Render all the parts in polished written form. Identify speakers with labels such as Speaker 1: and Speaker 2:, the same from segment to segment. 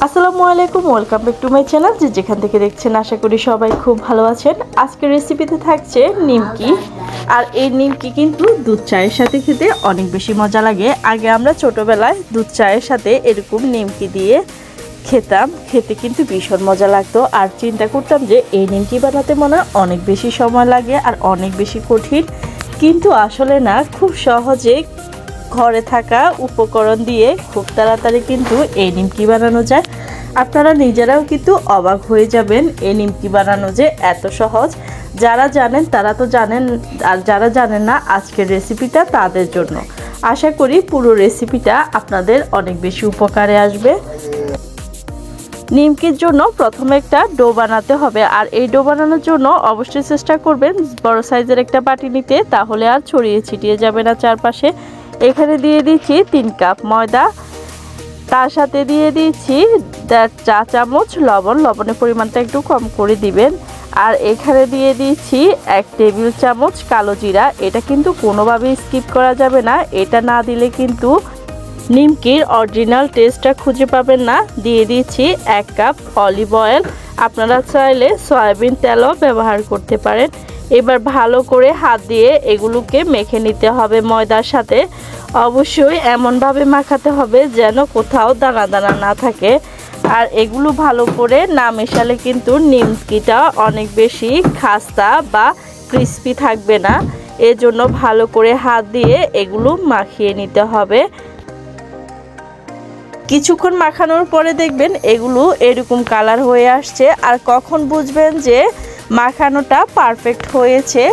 Speaker 1: আসসালামু আলাইকুম, welcome back to my channel. যেখান থেকে দেখছেন আশা করি সবাই খুব ভালো আছেন। আজকের রেসিপিতে থাকছে নিমকি। আর এই নিমকি কিন্তু দুধ চায়ের সাথে খেতে অনেক বেশি মজা লাগে। আগে আমরা ছোটোবেলায় দুধ চায়ের সাথে এরকম নিমকি দিয়ে খেতাম, খেতে কিন্তু ভীষণ মজা লাগতো। আর চিন্তা করতাম যে এই নিমকি বানাতে মনে হয় অনেক বেশি সময় লাগে আর অনেক বেশি কঠিন, কিন্তু আসলে না, খুব সহজে ঘরে থাকা উপকরণ দিয়ে খুব তাড়াতাড়ি কিন্তু এই নিমকি বানানো যায়। আপনারা নিজেরাও কিন্তু অবাক হয়ে যাবেন এই নিমকি বানানো যে এত সহজ। যারা জানেন তারা তো জানেন, আর যারা জানেন না আজকের রেসিপিটা তাদের জন্য। আশা করি পুরো রেসিপিটা আপনাদের অনেক বেশি উপকারে আসবে। নিমকির জন্য প্রথমে একটা ডো বানাতে হবে। আর এই ডো বানানোর জন্য অবশ্যই চেষ্টা করবেন বড় সাইজের একটা বাটি নিতে, তাহলে আর ছড়িয়ে ছিটিয়ে যাবে না চারপাশে। এখানে দিয়ে দিচ্ছি 3 কাপ ময়দা, তার সাথে দিয়ে দিচ্ছি 1.5 চা চামচ লবণ। লবণের পরিমাণটা একটু কম করে দিবেন। আর এখানে দিয়ে দিচ্ছি 1 টেবিল চামচ কালো জিরা। এটা কিন্তু কোনোভাবেই স্কিপ করা যাবে না, এটা না দিলে কিন্তু নিমকির অরিজিনাল টেস্টটা খুঁজে পাবেন না। দিয়ে দিচ্ছি 1 কাপ অলিভ অয়েল, আপনারা চাইলে সয়াবিন তেলও ব্যবহার করতে পারেন। এবার ভালো করে হাত দিয়ে এগুলোকে মেখে নিতে হবে ময়দার সাথে। অবশ্যই এমনভাবে মাখাতে হবে যেন কোথাও দানা দানা না থাকে। আর এগুলো ভালো করে না মেশালে কিন্তু নিমকিটা অনেক বেশি খাস্তা বা ক্রিস্পি থাকবে না। এজন্য ভালো করে হাত দিয়ে এগুলো মাখিয়ে নিতে হবে। কিছুক্ষণ মাখানোর পরে দেখবেন এগুলো এরকম কালার হয়ে আসছে। আর কখন বুঝবেন যে মাখানোটা পারফেক্ট হয়েছে,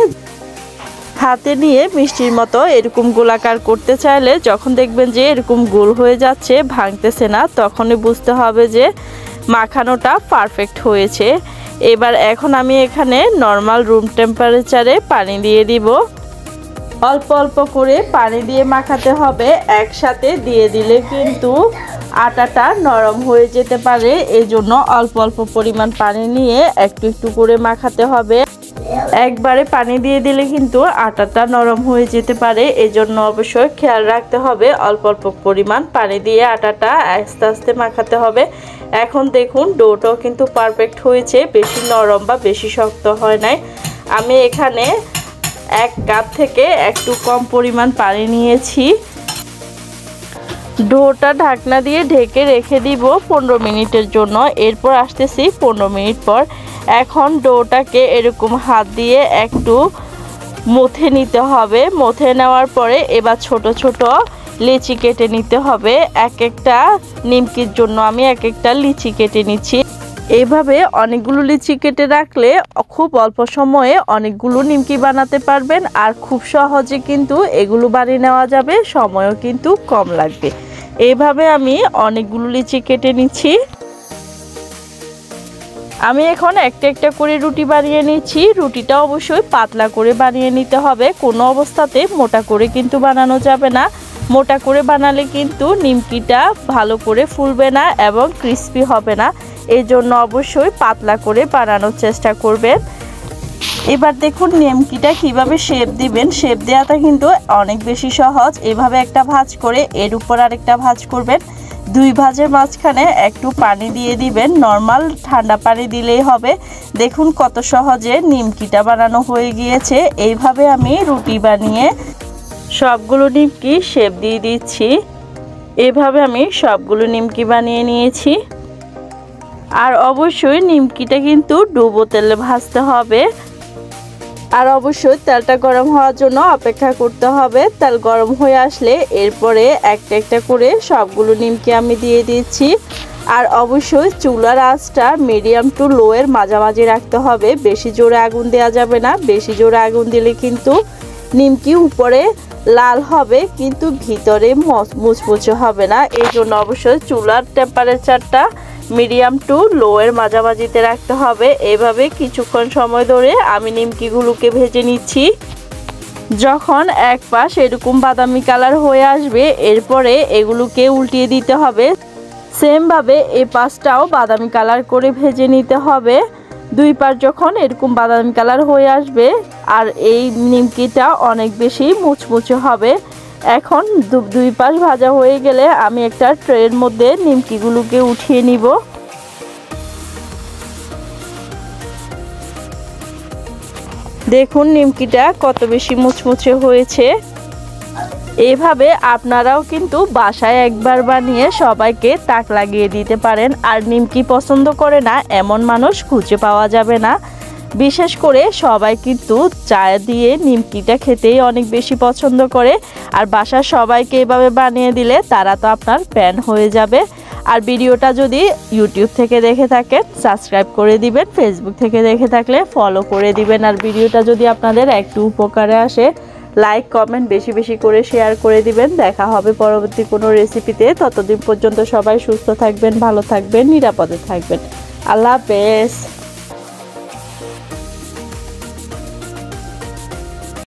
Speaker 1: হাতে নিয়ে মিষ্টির মতো এরকম গোলাকার করতে চাইলে যখন দেখবেন যে এরকম গোল হয়ে যাচ্ছে, ভাঙতেছে না, তখনই বুঝতে হবে যে মাখানোটা পারফেক্ট হয়েছে। এখন আমি এখানে নর্মাল রুম টেম্পারেচারে পানি দিয়ে দিব। অল্প অল্প করে পানি দিয়ে মাখাতে হবে, একসাথে দিয়ে দিলে কিন্তু আটাটা নরম হয়ে যেতে পারে। এজন্য অল্প অল্প পরিমাণ পানি নিয়ে একটু একটু করে মাখাতে হবে। একবারে পানি দিয়ে দিলে কিন্তু আটাটা নরম হয়ে যেতে পারে, এজন্য অবশ্যই খেয়াল রাখতে হবে অল্প অল্প পরিমাণ পানি দিয়ে আটাটা আস্তে আস্তে মাখাতে হবে। এখন দেখুন ডোটাও কিন্তু পারফেক্ট হয়েছে, বেশি নরম বা বেশি শক্ত হয় নাই। আমি এখানে 1 কাপ থেকে একটু কম পরিমাণ পানি নিয়েছি। ডোটা ঢাকনা দিয়ে ঢেকে রেখে দিব 15 মিনিটের জন্য। এরপর আসতেছি 15 মিনিট পর। এখন ডোটাকে এরকম হাত দিয়ে একটু মথে নিতে হবে। মথে নেওয়ার পরে এবার ছোট ছোট লিচি কেটে নিতে হবে। একটা নিমকির জন্য আমি একটা লিচি কেটে নিচ্ছি। এইভাবে অনেকগুলো লিচি কেটে রাখলে খুব অল্প সময়ে অনেকগুলো নিমকি বানাতে পারবেন। আর খুব সহজে কিন্তু এগুলো বানিয়ে নেওয়া যাবে, সময়ও কিন্তু কম লাগবে। এইভাবে আমি অনেকগুলো লিচি কেটে নিচ্ছি। আমি এখন একটা একটা করে রুটি বানিয়ে নিচ্ছি। রুটিটা অবশ্যই পাতলা করে বানিয়ে নিতে হবে, কোনো অবস্থাতে মোটা করে কিন্তু বানানো যাবে না। মোটা করে বানালে কিন্তু নিমকিটা ভালো করে ফুলবে না এবং ক্রিস্পি হবে না। এই জন্য অবশ্যই পাতলা করে বানানোর চেষ্টা করবেন। এবার দেখুন নিমকিটা কিভাবে শেপ দিবেন। শেপ দেওয়াটা কিন্তু অনেক বেশি সহজ। এভাবে একটা ভাঁজ করে এর উপর আরেকটা ভাঁজ করবেন। 2 ভাঁজের মাঝখানে একটু পানি দিয়ে দিবেন, নর্মাল ঠান্ডা পানি দিলেই হবে। দেখুন কত সহজে নিমকিটা বানানো হয়ে গিয়েছে। এইভাবে আমি রুটি বানিয়ে সবগুলো নিমকি শেপ দিয়ে দিচ্ছি। এভাবে আমি সবগুলো নিমকি বানিয়ে নিয়েছি। আর অবশ্যই নিমকিটা কিন্তু ডুবো তেলে ভাজতে হবে। আর অবশ্যই তেলটা গরম হওয়ার জন্য অপেক্ষা করতে হবে। তেল গরম হয়ে আসলে এরপরে একটা একটা করে সবগুলো নিমকি আমি দিয়ে দিচ্ছি। আর অবশ্যই চুলার আঁচটা মিডিয়াম টু লো এর মাঝামাঝি রাখতে হবে, বেশি জোরে আগুন দেওয়া যাবে না। বেশি জোরে আগুন দিলে কিন্তু নিমকি উপরে লাল হবে কিন্তু ভিতরে মুচমুচে হবে না। এই জন্য অবশ্যই চুলার টেম্পারেচারটা মিডিয়াম টু লো এর মাঝামাঝিতে রাখতে হবে। এইভাবে কিছুক্ষণ সময় ধরে আমি নিমকিগুলোকে ভেজে নিচ্ছি। যখন এক পাশ এরকম বাদামি কালার হয়ে আসবে, এরপরে এগুলোকে উল্টিয়ে দিতে হবে। সেমভাবে এই পাশটাও বাদামি কালার করে ভেজে নিতে হবে। 2 পাশ যখন এরকম বাদামি কালার হয়ে আসবে আর এই নিমকিটা অনেক বেশি মুচমুচে হবে, এখন দুই পাশ ভাজা হয়ে গেলে আমি একটা ট্রের মধ্যে নিমকিগুলোকে উঠিয়ে নিব। দেখুন নিমকিটা কত বেশি মুচমুচে হয়েছে। এভাবে আপনারাও কিন্তু বাসায় একবার বানিয়ে সবাইকে তাক লাগিয়ে দিতে পারেন। আর নিমকি পছন্দ করে না এমন মানুষ খুঁজে পাওয়া যাবে না। বিশেষ করে সবাই কিন্তু চা দিয়ে নিমকিটা খেতেই অনেক বেশি পছন্দ করে। আর বাসার সবাইকে এভাবে বানিয়ে দিলে তারা তো আপনার ফ্যান হয়ে যাবে। আর ভিডিওটা যদি ইউটিউব থেকে দেখে থাকেন সাবস্ক্রাইব করে দিবেন, ফেসবুক থেকে দেখে থাকলে ফলো করে দিবেন। আর ভিডিওটা যদি আপনাদের একটু উপকারে আসে লাইক কমেন্ট বেশি বেশি করে শেয়ার করে দিবেন। দেখা হবে পরবর্তী কোনো রেসিপিতে। ততদিন পর্যন্ত সবাই সুস্থ থাকবেন, ভালো থাকবেন, নিরাপদে থাকবেন। আল্লাহ হাফেজ।